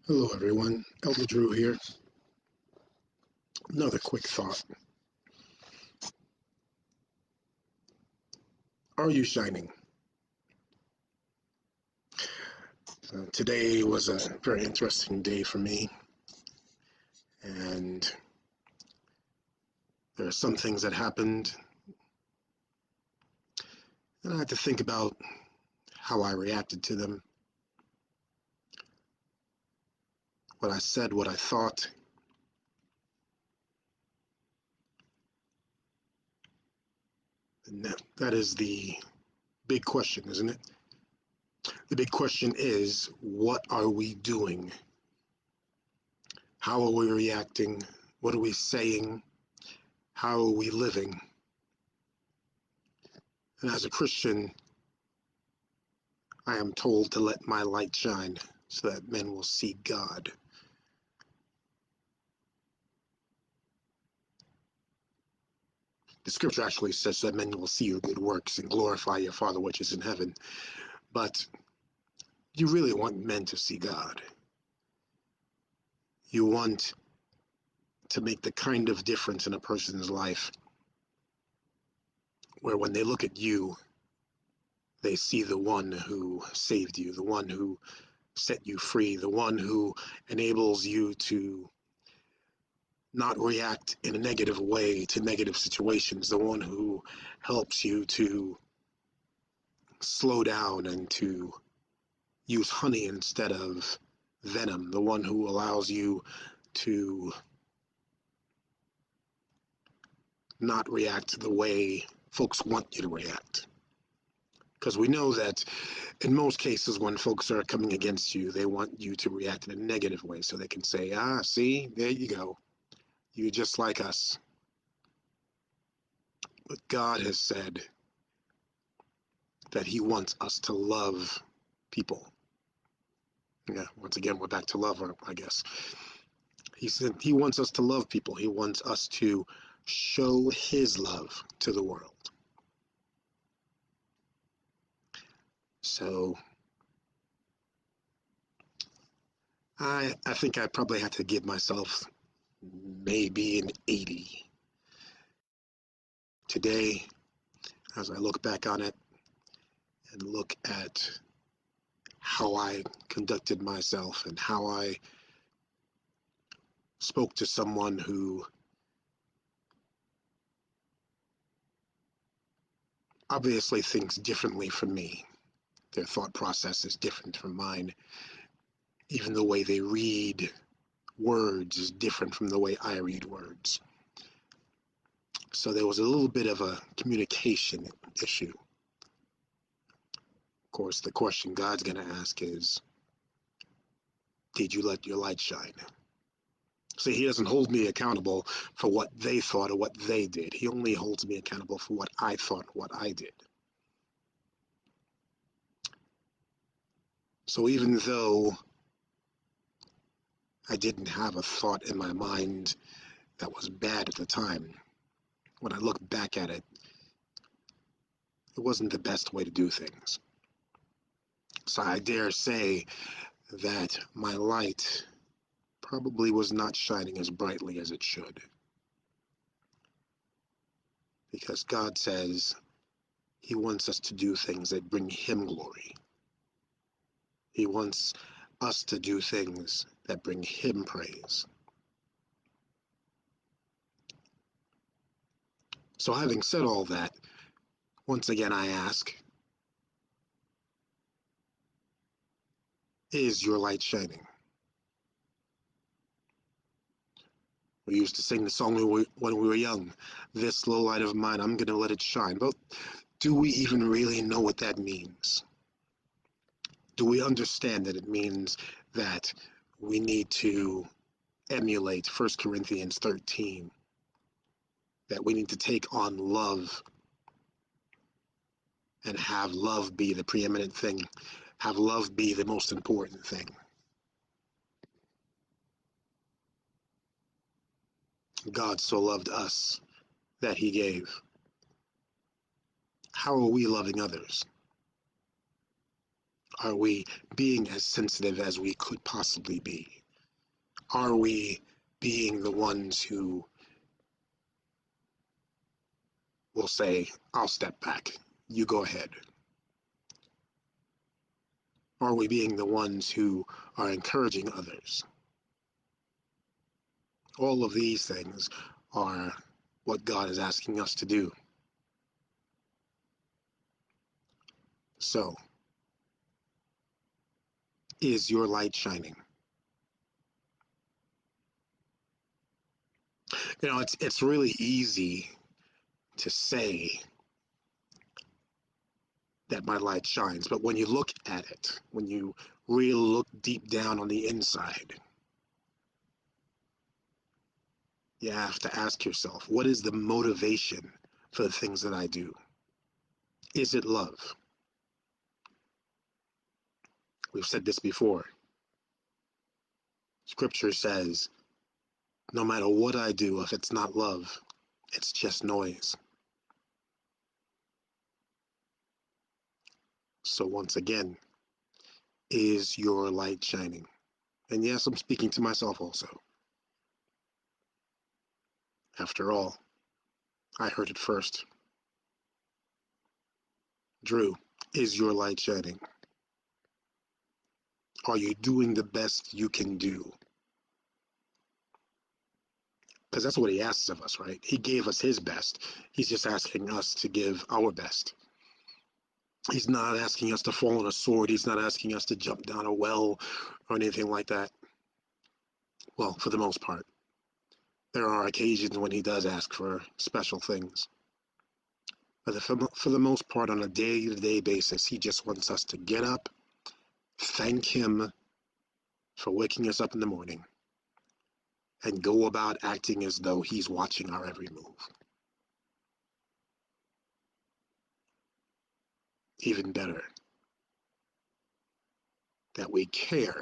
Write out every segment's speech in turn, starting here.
Hello, everyone. Elder Drew here. Another quick thought. Are you shining? Today was a very interesting day for me, and there are some things that happened, and I had to think about how I reacted to them, what I said, what I thought. And that is the big question, isn't it? The big question is, what are we doing? How are we reacting? What are we saying? How are we living? And as a Christian, I am told to let my light shine so that men will see God. The scripture actually says that men will see your good works and glorify your Father which is in heaven. But you really want men to see God. You want to make the kind of difference in a person's life where when they look at you, they see the one who saved you, the one who set you free, the one who enables you to not react in a negative way to negative situations, the one who helps you to slow down and to use honey instead of venom, the one who allows you to not react the way folks want you to react. Because we know that in most cases when folks are coming against you, they want you to react in a negative way so they can say, see, there you go. You're just like us. But God has said that he wants us to love people. Yeah, once again, we're back to love, I guess. He said he wants us to love people. He wants us to show his love to the world. So I think I probably have to give myself maybe an 80 today as I look back on it and look at how I conducted myself and how I spoke to someone who obviously thinks differently from me. Their thought process is different from mine. Even the way they read words is different from the way I read words. So there was a little bit of a communication issue. Of course, the question God's going to ask is, did you let your light shine? See, he doesn't hold me accountable for what they thought or what they did. He only holds me accountable for what I thought, what I did. So even though I didn't have a thought in my mind that was bad at the time, when I look back at it, it wasn't the best way to do things. So I dare say that my light probably was not shining as brightly as it should. Because God says he wants us to do things that bring him glory. He wants us to do things that bring him praise. So having said all that, once again I ask, is your light shining? We used to sing the song when we were young, this little light of mine, I'm going to let it shine. But do we even really know what that means? Do we understand that it means that we need to emulate 1 Corinthians 13, that we need to take on love and have love be the preeminent thing, have love be the most important thing? God so loved us that he gave. How are we loving others? Are we being as sensitive as we could possibly be? Are we being the ones who will say, I'll step back, you go ahead? Are we being the ones who are encouraging others? All of these things are what God is asking us to do. So, is your light shining? You know, it's really easy to say that my light shines, but when you look at it, when you really look deep down on the inside, you have to ask yourself, what is the motivation for the things that I do? Is it love? We've said this before. Scripture says, no matter what I do, if it's not love, it's just noise. So once again, is your light shining? And yes, I'm speaking to myself also. After all, I heard it first. Drew, is your light shining? Are you doing the best you can do? Because that's what he asks of us, right? He gave us his best. He's just asking us to give our best. He's not asking us to fall on a sword. He's not asking us to jump down a well or anything like that. Well, for the most part. There are occasions when he does ask for special things. But for the most part, on a day-to-day basis, he just wants us to get up, thank him for waking us up in the morning, and go about acting as though he's watching our every move. Even better, that we care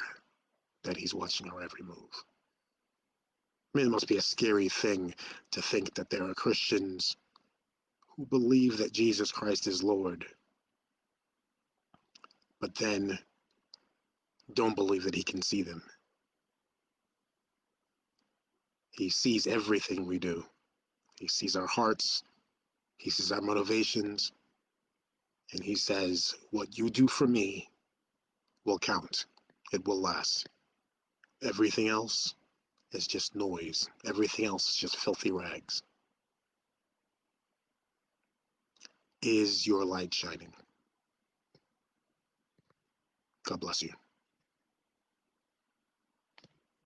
that he's watching our every move. I mean, it must be a scary thing to think that there are Christians who believe that Jesus Christ is Lord, but then don't believe that he can see them. He sees everything we do. He sees our hearts. He sees our motivations. And he says, what you do for me will count. It will last. Everything else is just noise. Everything else is just filthy rags. Is your light shining? God bless you.